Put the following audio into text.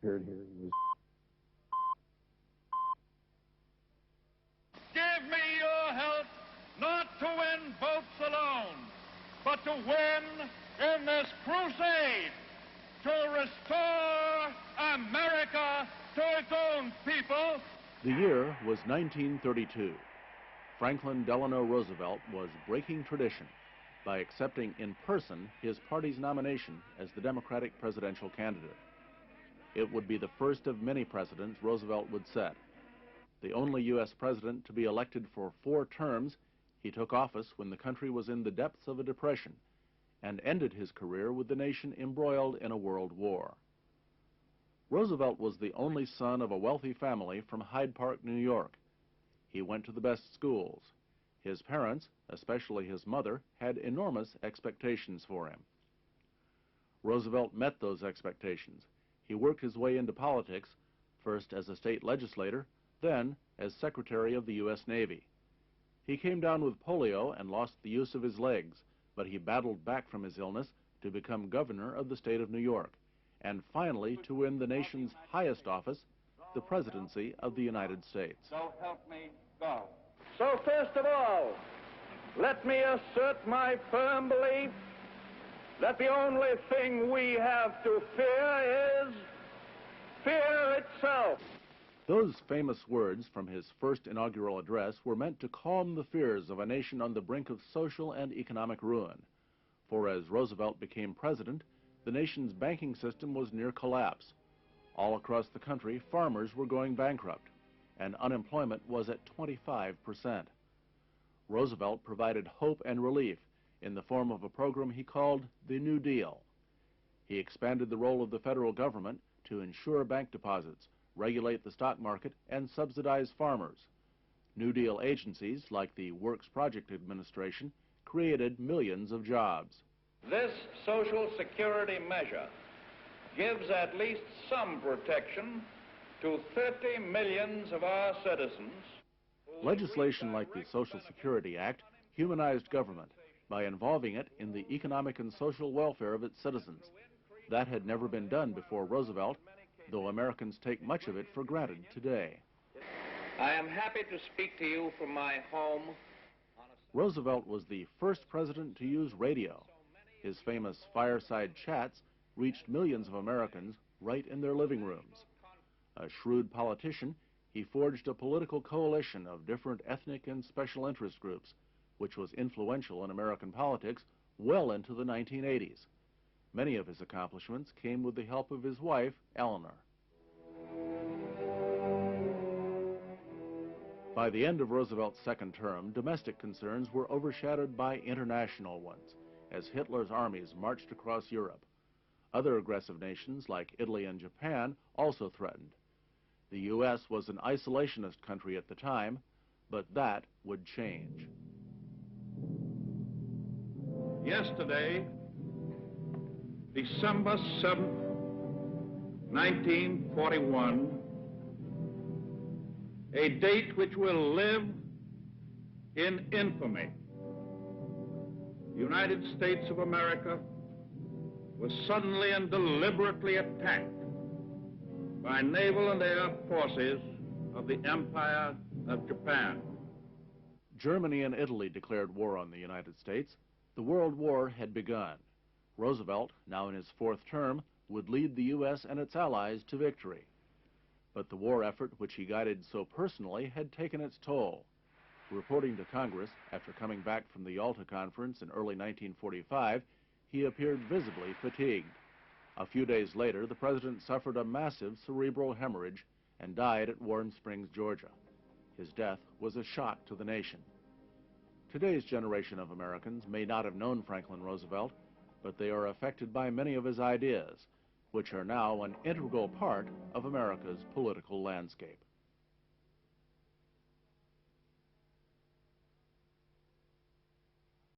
Here he was. Give me your help not to win votes alone, but to win in this crusade to restore America to its own people. The year was 1932. Franklin Delano Roosevelt was breaking tradition by accepting in person his party's nomination as the Democratic presidential candidate. It would be the first of many precedents Roosevelt would set. The only U.S. president to be elected for 4 terms, he took office when the country was in the depths of a depression and ended his career with the nation embroiled in a world war. Roosevelt was the only son of a wealthy family from Hyde Park, New York. He went to the best schools. His parents, especially his mother, had enormous expectations for him. Roosevelt met those expectations. He worked his way into politics, first as a state legislator, then as Secretary of the U.S. Navy. He came down with polio and lost the use of his legs, but he battled back from his illness to become governor of the state of New York, and finally to win the nation's highest office, the presidency of the United States. So help me God. So first of all, let me assert my firm belief that the only thing we have to fear is fear itself. Those famous words from his first inaugural address were meant to calm the fears of a nation on the brink of social and economic ruin. For as Roosevelt became president, the nation's banking system was near collapse. All across the country, farmers were going bankrupt, and unemployment was at 25%. Roosevelt provided hope and relief in the form of a program he called the New Deal. He expanded the role of the federal government to ensure bank deposits, regulate the stock market, and subsidize farmers. New Deal agencies like the Works Project Administration created millions of jobs. This Social Security measure gives at least some protection to 30 millions of our citizens. Legislation like the Social Security Act humanized government by involving it in the economic and social welfare of its citizens. That had never been done before Roosevelt, though Americans take much of it for granted today. I am happy to speak to you from my home. Roosevelt was the first president to use radio. His famous fireside chats reached millions of Americans right in their living rooms. A shrewd politician, he forged a political coalition of different ethnic and special interest groups, which was influential in American politics well into the 1980s. Many of his accomplishments came with the help of his wife, Eleanor. By the end of Roosevelt's second term, domestic concerns were overshadowed by international ones, as Hitler's armies marched across Europe. Other aggressive nations, like Italy and Japan, also threatened. The U.S. was an isolationist country at the time, but that would change. Yesterday, December 7th, 1941, a date which will live in infamy. The United States of America was suddenly and deliberately attacked by naval and air forces of the Empire of Japan. Germany and Italy declared war on the United States. The World War had begun. Roosevelt, now in his 4th term, would lead the U.S. and its allies to victory. But the war effort, which he guided so personally, had taken its toll. Reporting to Congress after coming back from the Yalta Conference in early 1945, he appeared visibly fatigued. A few days later, the president suffered a massive cerebral hemorrhage and died at Warm Springs, Georgia. His death was a shock to the nation. Today's generation of Americans may not have known Franklin Roosevelt, but they are affected by many of his ideas, which are now an integral part of America's political landscape.